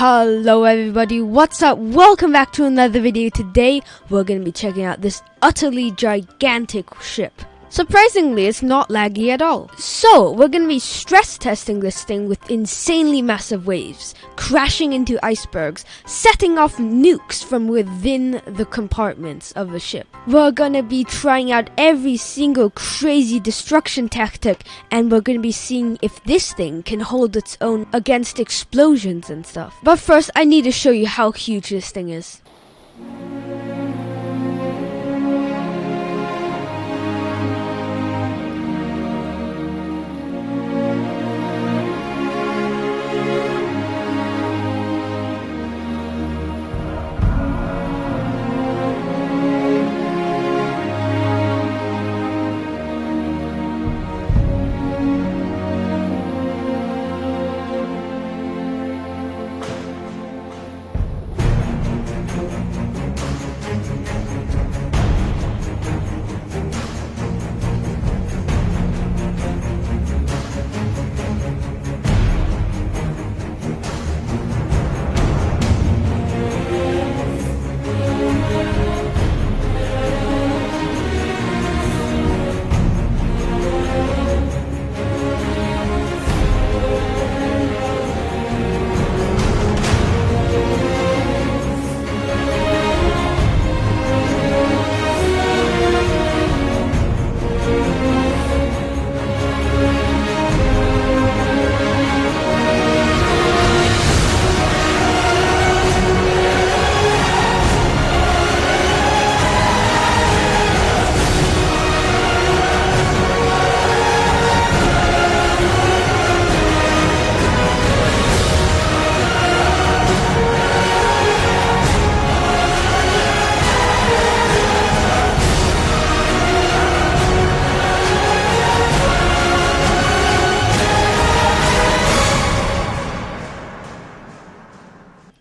Hello everybody, what's up? Welcome back to another video. Today we're going to be checking out this utterly gigantic ship. Surprisingly, it's not laggy at all. So, we're going to be stress testing this thing with insanely massive waves, crashing into icebergs, setting off nukes from within the compartments of the ship. We're going to be trying out every single crazy destruction tactic, and we're going to be seeing if this thing can hold its own against explosions and stuff. But first, I need to show you how huge this thing is.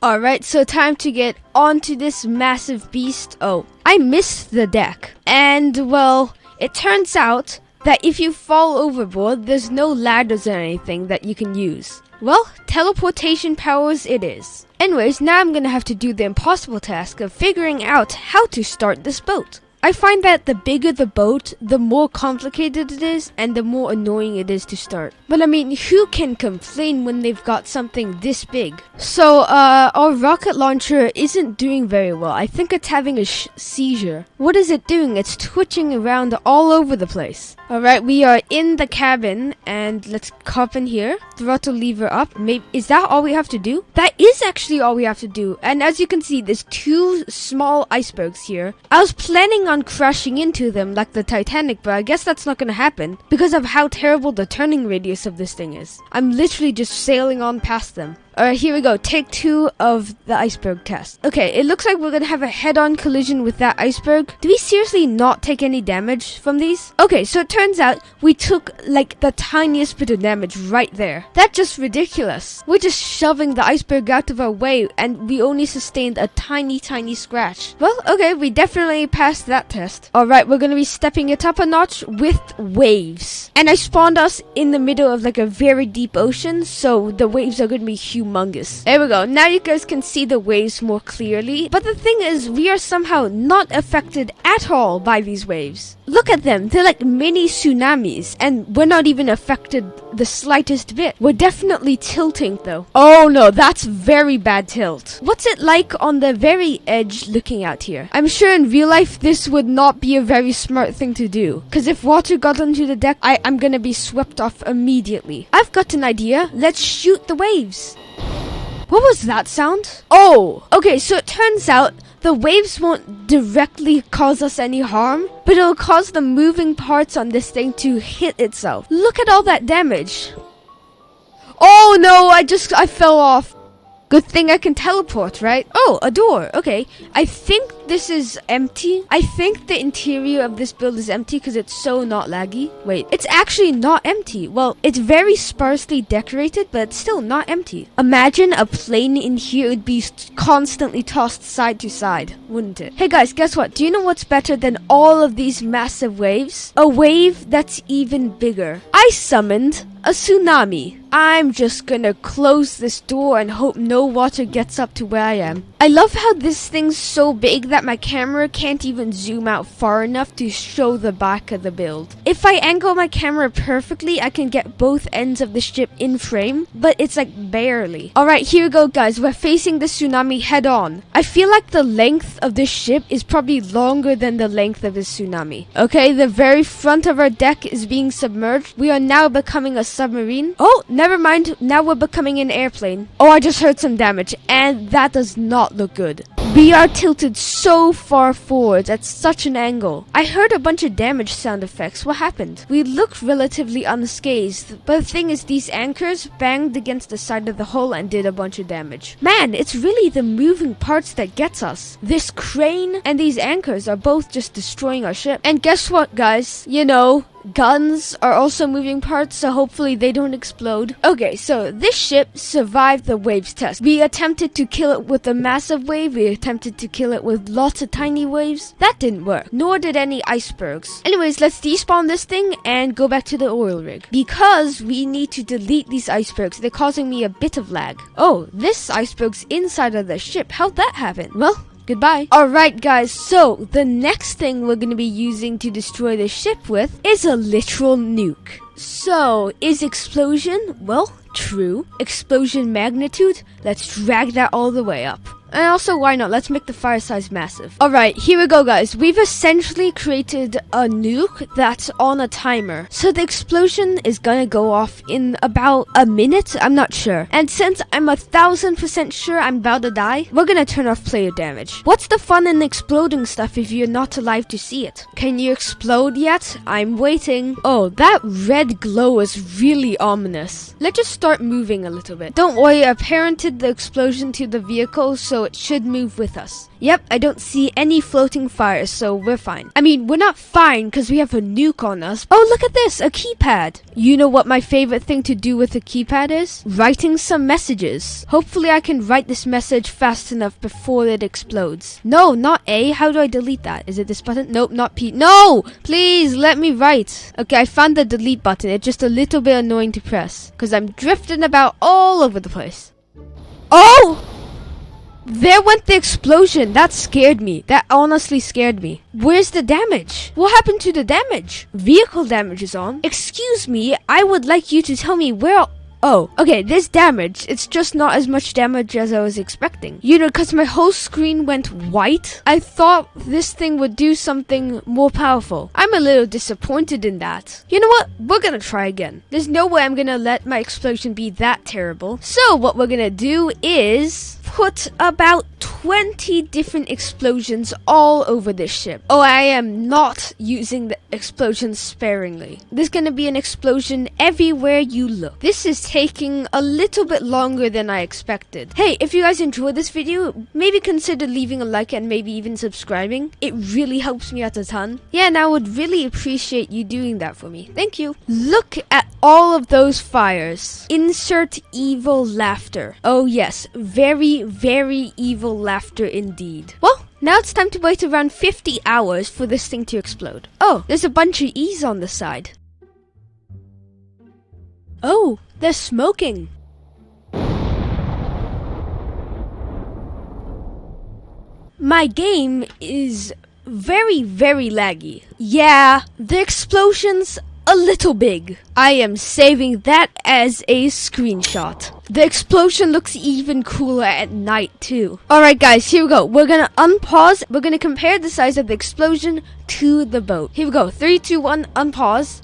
Alright, so time to get onto this massive beast. Oh, I missed the deck. And, well, it turns out that if you fall overboard, there's no ladders or anything that you can use. Well, teleportation powers it is. Anyways, now I'm gonna have to do the impossible task of figuring out how to start this boat. I find that the bigger the boat, the more complicated it is, and the more annoying it is to start. But I mean, who can complain when they've got something this big? So, our rocket launcher isn't doing very well. I think it's having a seizure. What is it doing? It's twitching around all over the place. Alright, we are in the cabin, and let's hop in here. Throttle lever up. Maybe, is that all we have to do? That is actually all we have to do. And as you can see, there's two small icebergs here. I was planning on crashing into them like the Titanic, but I guess that's not gonna happen because of how terrible the turning radius of this thing is. I'm literally just sailing on past them. Alright, here we go. Take 2 of the iceberg test. Okay, it looks like we're gonna have a head-on collision with that iceberg. Do we seriously not take any damage from these? Okay, so it turns out we took like the tiniest bit of damage right there. That's just ridiculous. We're just shoving the iceberg out of our way and we only sustained a tiny scratch. Well, okay, we definitely passed that test. Alright, we're gonna be stepping it up a notch with waves. And I spawned us in the middle of like a very deep ocean, so the waves are gonna be humongous. There we go. Now you guys can see the waves more clearly. But the thing is, we are somehow not affected at all by these waves. Look at them. They're like mini tsunamis. And we're not even affected the slightest bit. We're definitely tilting though. Oh no, that's very bad tilt. What's it like on the very edge looking out here? I'm sure in real life this would not be a very smart thing to do. Because if water got onto the deck, I'm gonna be swept off immediately. I've got an idea. Let's shoot the waves. What was that sound? Oh, okay, so it turns out the waves won't directly cause us any harm, but it'll cause the moving parts on this thing to hit itself. Look at all that damage. Oh no, I fell off. Good thing I can teleport, right? Oh, a door. Okay, I think think this is empty. I think the interior of this build is empty because it's so not laggy. Wait, it's actually not empty. Well, it's very sparsely decorated, but it's still not empty. Imagine a plane in here would be constantly tossed side to side, wouldn't it? Hey guys, guess what? Do you know what's better than all of these massive waves? A wave that's even bigger. I summoned a tsunami. I'm just gonna close this door and hope no water gets up to where I am. I love how this thing's so big that my camera can't even zoom out far enough to show the back of the build. If I angle my camera perfectly, I can get both ends of the ship in frame, but it's like barely. Alright, here we go guys. We're facing the tsunami head on. I feel like the length of this ship is probably longer than the length of this tsunami. Okay, the very front of our deck is being submerged. We are now becoming a submarine. Oh, never mind. Now we're becoming an airplane. Oh, I just heard some damage, and that does not look good. We are tilted so far forwards at such an angle. I heard a bunch of damage sound effects. What happened? We looked relatively unscathed, but the thing is these anchors banged against the side of the hull and did a bunch of damage. Man, it's really the moving parts that gets us. This crane and these anchors are both just destroying our ship. And guess what, guys? You know, guns are also moving parts, so hopefully they don't explode. Okay, so this ship survived the waves test. We attempted to kill it with a massive wave. We attempted to kill it with lots of tiny waves. That didn't work, nor did any icebergs. Anyways, let's despawn this thing and go back to the oil rig, because we need to delete these icebergs. They're causing me a bit of lag. Oh, this iceberg's inside of the ship. How'd that happen? Well, goodbye. Alright guys, so the next thing we're going to be using to destroy the ship with is a literal nuke. So, is explosion? Well, true. Explosion magnitude? Let's drag that all the way up. And also, why not? Let's make the fire size massive. Alright, here we go guys. We've essentially created a nuke that's on a timer. So the explosion is gonna go off in about a minute? I'm not sure. And since I'm 1000% sure I'm about to die, we're gonna turn off player damage. What's the fun in exploding stuff if you're not alive to see it? Can you explode yet? I'm waiting. Oh, that red glow is really ominous. Let's just start moving a little bit. Don't worry, I parented the explosion to the vehicle, so it should move with us. Yep, I don't see any floating fires, so we're fine. I mean, we're not fine because we have a nuke on us. Oh, look at this, a keypad. You know what my favorite thing to do with a keypad is? Writing some messages. Hopefully I can write this message fast enough before it explodes. No, not A. How do I delete that? Is it this button? Nope, not P. No! Please, let me write. Okay, I found the delete button. It's just a little bit annoying to press because I'm drifting about all over the place. Oh! There went the explosion. That scared me. That honestly scared me. Where's the damage? What happened to the damage? Vehicle damage is on. Excuse me, I would like you to tell me where... Oh, okay, there's damage. It's just not as much damage as I was expecting. You know, because my whole screen went white. I thought this thing would do something more powerful. I'm a little disappointed in that. You know what? We're gonna try again. There's no way I'm gonna let my explosion be that terrible. So what we're gonna do is put about 20 different explosions all over this ship. Oh, I am not using the explosions sparingly. There's gonna be an explosion everywhere you look. This is taking a little bit longer than I expected. Hey, if you guys enjoyed this video, maybe consider leaving a like and maybe even subscribing. It really helps me out a ton. Yeah, and I would really appreciate you doing that for me. Thank you. Look at all of those fires. Insert evil laughter. Oh yes, very, very evil laughter indeed. Well, now it's time to wait around 50 hours for this thing to explode. Oh, there's a bunch of E's on the side. Oh, they're smoking. My game is very, very laggy. Yeah, the explosions a little big. I am saving that as a screenshot. The explosion looks even cooler at night too. Alright guys, here we go. We're gonna unpause. We're gonna compare the size of the explosion to the boat. Here we go. 3, 2, 1, unpause.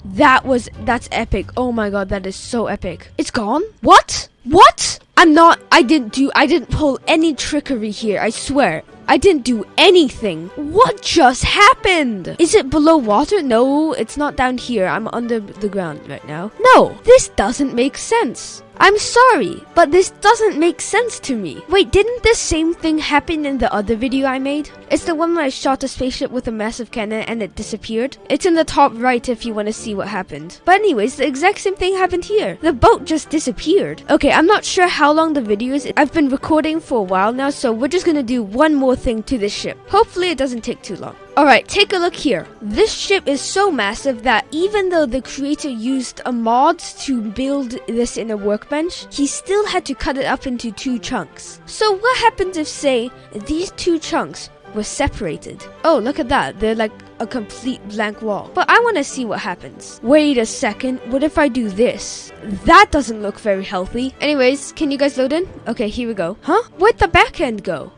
That's epic. Oh my god, that is so epic. It's gone? What? What? I didn't pull any trickery here, I swear. I didn't do anything. What just happened? Is it below water? No, it's not down here. I'm under the ground right now. No, this doesn't make sense. I'm sorry, but this doesn't make sense to me. Wait, didn't the same thing happen in the other video I made? It's the one where I shot a spaceship with a massive cannon and it disappeared. It's in the top right if you want to see what happened. But anyways, the exact same thing happened here. The boat just disappeared. Okay, I'm not sure how long the video is. I've been recording for a while now, so we're just gonna do one more thing to this ship. Hopefully it doesn't take too long. Alright, take a look here. This ship is so massive that even though the creator used a mod to build this in a workbench, he still had to cut it up into 2 chunks. So what happens if, say, these 2 chunks were separated? Oh, look at that. They're like a complete blank wall. But I want to see what happens. Wait a second. What if I do this? That doesn't look very healthy. Anyways, can you guys load in? Okay, here we go. Huh? Where'd the back end go?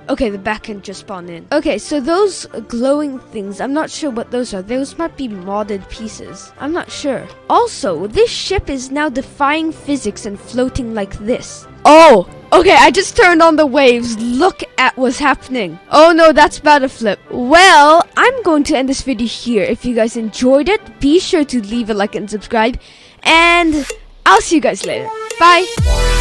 Okay, the back end just spawned in. Okay, so those glowing things, I'm not sure what those are. Those might be modded pieces. I'm not sure. Also, this ship is now defying physics and floating like this. Oh, okay, I just turned on the waves. Look at what's happening. Oh no, that's about to flip. Well, I'm going to end this video here. If you guys enjoyed it, be sure to leave a like and subscribe. And I'll see you guys later. Bye.